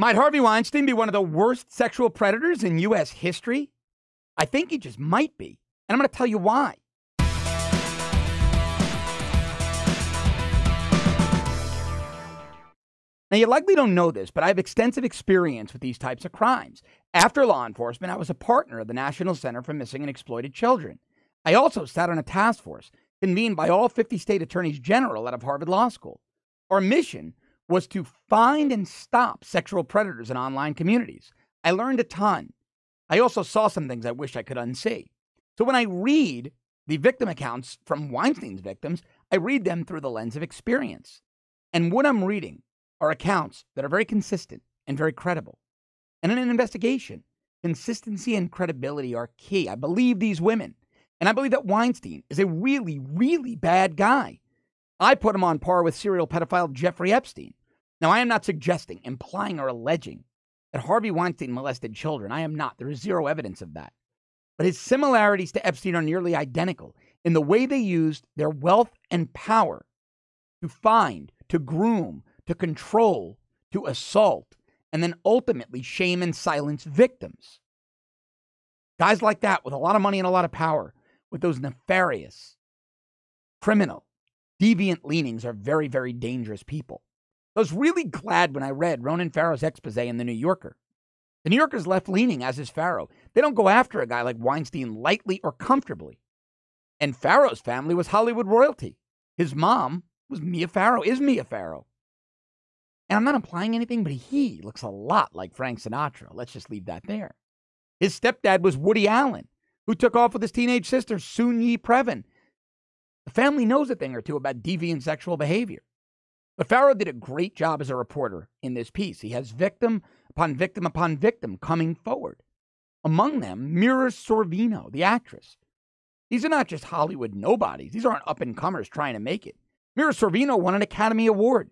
Might Harvey Weinstein be one of the worst sexual predators in U.S. history? I think he just might be. And I'm going to tell you why. Now, you likely don't know this, but I have extensive experience with these types of crimes. After law enforcement, I was a partner of the National Center for Missing and Exploited Children. I also sat on a task force convened by all 50 state attorneys general out of Harvard Law School. Our mission was to find and stop sexual predators in online communities. I learned a ton. I also saw some things I wish I could unsee. So when I read the victim accounts from Weinstein's victims, I read them through the lens of experience. And what I'm reading are accounts that are very consistent and very credible. And in an investigation, consistency and credibility are key. I believe these women, and I believe that Weinstein is a really, really bad guy. I put him on par with serial pedophile Jeffrey Epstein. Now, I am not suggesting, implying, or alleging that Harvey Weinstein molested children. I am not. There is zero evidence of that. But his similarities to Epstein are nearly identical in the way they used their wealth and power to find, to groom, to control, to assault, and then ultimately shame and silence victims. Guys like that with a lot of money and a lot of power, with those nefarious, criminal, deviant leanings are very, very dangerous people. I was really glad when I read Ronan Farrow's expose in The New Yorker. The New Yorker's left-leaning, as is Farrow. They don't go after a guy like Weinstein lightly or comfortably. And Farrow's family was Hollywood royalty. His mom was Mia Farrow, is Mia Farrow. And I'm not implying anything, but he looks a lot like Frank Sinatra. Let's just leave that there. His stepdad was Woody Allen, who took off with his teenage sister, Soon-Yi Previn. The family knows a thing or two about deviant sexual behavior. But Farrow did a great job as a reporter in this piece. He has victim upon victim upon victim coming forward. Among them, Mira Sorvino, the actress. These are not just Hollywood nobodies. These aren't up-and-comers trying to make it. Mira Sorvino won an Academy Award.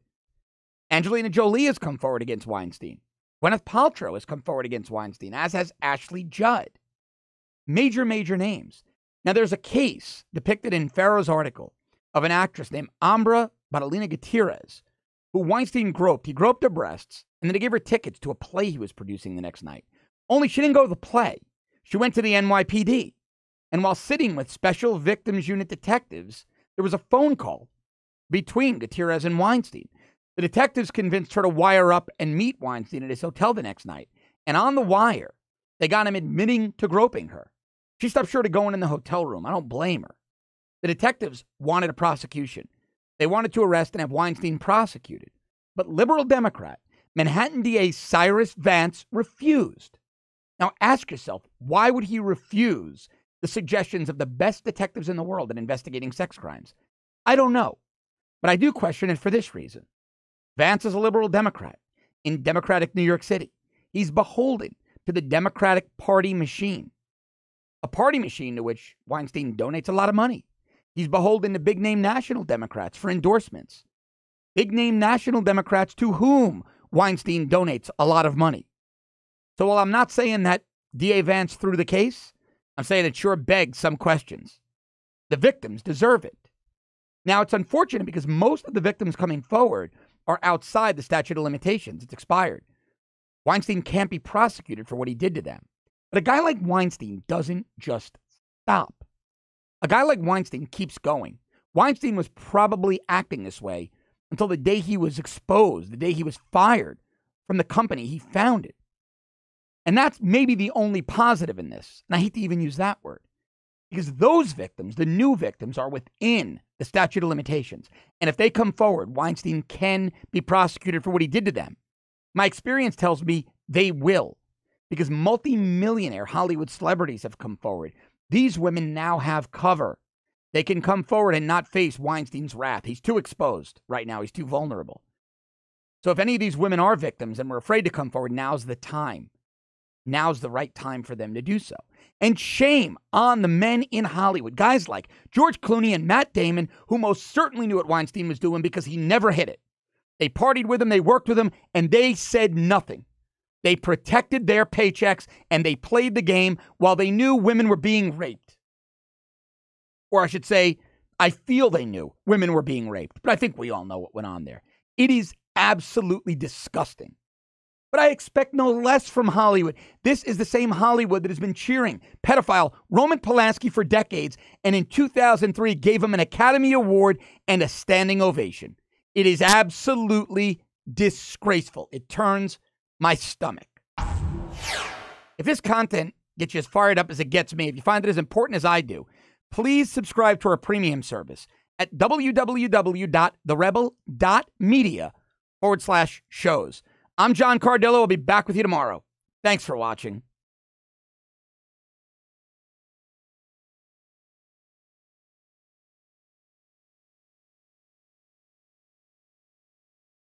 Angelina Jolie has come forward against Weinstein. Gwyneth Paltrow has come forward against Weinstein, as has Ashley Judd. Major, major names. Now, there's a case depicted in Farrow's article of an actress named Ambra Barolina Gutierrez, who Weinstein groped. He groped her breasts, and then he gave her tickets to a play he was producing the next night. Only she didn't go to the play. She went to the NYPD. And while sitting with Special Victims Unit detectives, there was a phone call between Gutierrez and Weinstein. The detectives convinced her to wire up and meet Weinstein at his hotel the next night. And on the wire, they got him admitting to groping her. She stopped short of going in the hotel room. I don't blame her. The detectives wanted a prosecution. They wanted to arrest and have Weinstein prosecuted. But liberal Democrat, Manhattan DA Cyrus Vance refused. Now ask yourself, why would he refuse the suggestions of the best detectives in the world at investigating sex crimes? I don't know. But I do question it for this reason. Vance is a liberal Democrat in Democratic New York City. He's beholden to the Democratic Party machine, a party machine to which Weinstein donates a lot of money. He's beholden to big-name national Democrats for endorsements, big-name national Democrats to whom Weinstein donates a lot of money. So while I'm not saying that DA Vance threw the case, I'm saying it sure begs some questions. The victims deserve it. Now, it's unfortunate because most of the victims coming forward are outside the statute of limitations. It's expired. Weinstein can't be prosecuted for what he did to them. But a guy like Weinstein doesn't just stop. A guy like Weinstein keeps going. Weinstein was probably acting this way until the day he was exposed, the day he was fired from the company he founded. And that's maybe the only positive in this. And I hate to even use that word. Because those victims, the new victims, are within the statute of limitations. And if they come forward, Weinstein can be prosecuted for what he did to them. My experience tells me they will. Because multi-millionaire Hollywood celebrities have come forward. These women now have cover. They can come forward and not face Weinstein's wrath. He's too exposed right now. He's too vulnerable. So if any of these women are victims and we're afraid to come forward, now's the time. Now's the right time for them to do so. And shame on the men in Hollywood, guys like George Clooney and Matt Damon, who most certainly knew what Weinstein was doing because he never hid it. They partied with him, they worked with him, and they said nothing. They protected their paychecks and they played the game while they knew women were being raped. Or I should say, I feel they knew women were being raped, but I think we all know what went on there. It is absolutely disgusting. But I expect no less from Hollywood. This is the same Hollywood that has been cheering pedophile Roman Polanski for decades, and in 2003 gave him an Academy Award and a standing ovation. It is absolutely disgraceful. It turns my stomach. If this content gets you as fired up as it gets me, if you find it as important as I do, please subscribe to our premium service at www.therebel.media/shows. I'm John Cardillo. I'll be back with you tomorrow. Thanks for watching.